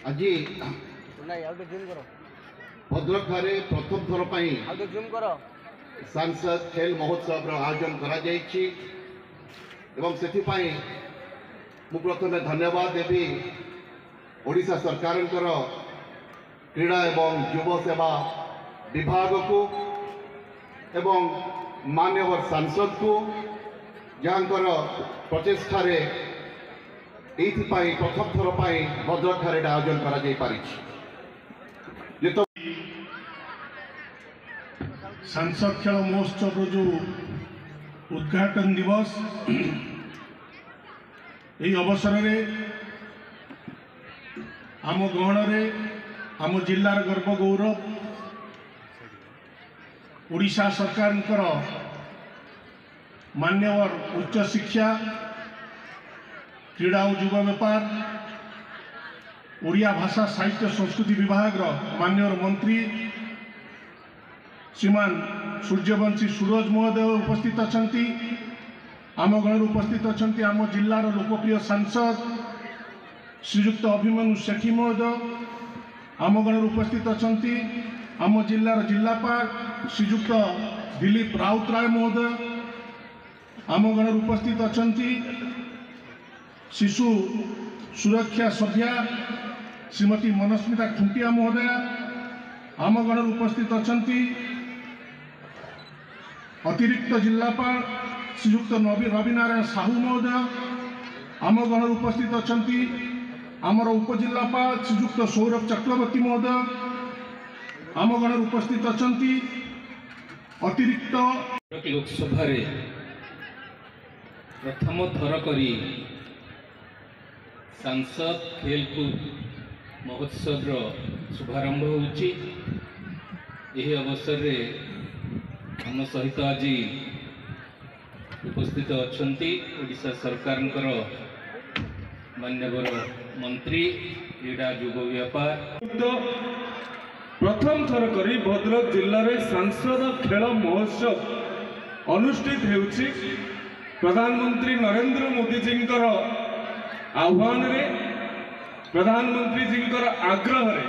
आज भद्रक प्रथम थर सांसद खेल महोत्सव आयोजन प्रथम धन्यवाद देवी ओडिशा सरकार क्रीड़ा एवं युव सेवा विभाग को एवं मान्यवर सांसद को जहाँ प्रचेषा प्रथम थर भद्रक आयोजन कर सांसद खेल महोत्सव जो उद्घाटन दिवस यही अवसर में आम गहन आम जिलार गर्व गौरव ओडिशा सरकार मान्यवर उच्च शिक्षा क्रीड़ा और युवा व्यापार ओडिया भाषा साहित्य संस्कृति विभाग मान्यवर मंत्री श्रीमान सूर्यवंशी सूरज महोदय उपस्थित अच्छा आम गण उपस्थित अच्छा आम जिलार लोकप्रिय सांसद श्रीयुक्त अभिमन्यु सेठी महोदय आम गण उपस्थित अच्छा आम जिलार जिलापाल श्रीयुक्त दिलीप राउतराय महोदय आम गण उपस्थित अच्छा शिशु सुरक्षा सभ्या श्रीमती मनस्मिता खुंटिया महोदय आम गण उपस्थित अच्छा अतिरिक्त जिलापाल श्रीयुक्त रविनारायण साहू महोदय आम गण उपस्थित अच्छा आमर उपजिलापाल श्रीयुक्त सौरभ चक्रवर्ती महोदय आम गण उपस्थित अच्छा अतिरिक्त लोकसभा प्रथम थर करी सांसद खेलकूद महोत्सव शुभारंभ होची। यही अवसर रे आम सहित आज उपस्थित अच्छा ओडिशा सरकार मान्यवर मंत्री क्रीड़ा युव व्यापार प्रथम थर करी भद्रक जिले में सांसद खेल महोत्सव अनुष्ठित होउछि। प्रधानमंत्री नरेंद्र मोदी जी आह्वान रे प्रधानमंत्री जी आग्रह रे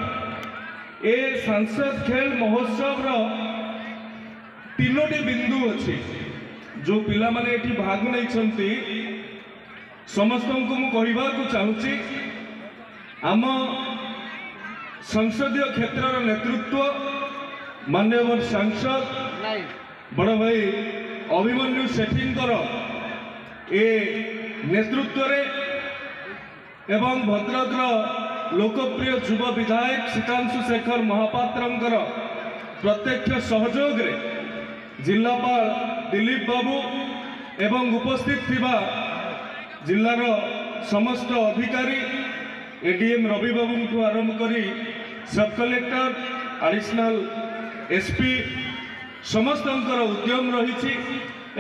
ए सांसद खेल महोत्सव तीनोटी बिंदु अच्छी जो पिला माने एठी भाग नहीं समस्त को कहवा चाहूँगी आम संसदीय क्षेत्र नेतृत्व मान्यवर सांसद बड़ भाई अभिमन्यु सेठी ए नेतृत्व एवं भद्रक लोकप्रिय युव विधायक श्रीकांशु शेखर महापात्र प्रत्यक्ष सहयोग रे जिलापाल दिलीप बाबू एवं उपस्थित थिबा जिलार समस्त अधिकारी एडीएम रवि बाबू को आरंभ करी सब कलेक्टर एडिशनल एसपी समस्त उद्यम रही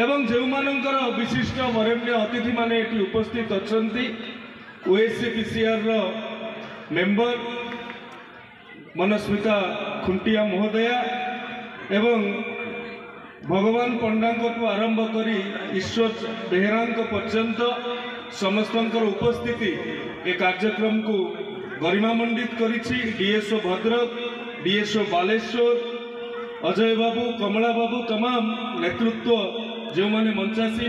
एवं जो मानकर विशिष्ट वरेण्य अतिथि माने एटी उपस्थित अच्छा ओएससीपीसीआर मेंबर मनस्मिता खुंटिया महोदया एवं भगवान पंडा को आरंभ करी ईश्वर बेहरा पर्यंत समस्त उपस्थिति ए कार्यक्रम को गरिमामंडित करिछि। डीएसओ भद्रक डीएसओ बालेश्वर अजय बाबू कमला बाबू तमाम नेतृत्व जो माने मंचासी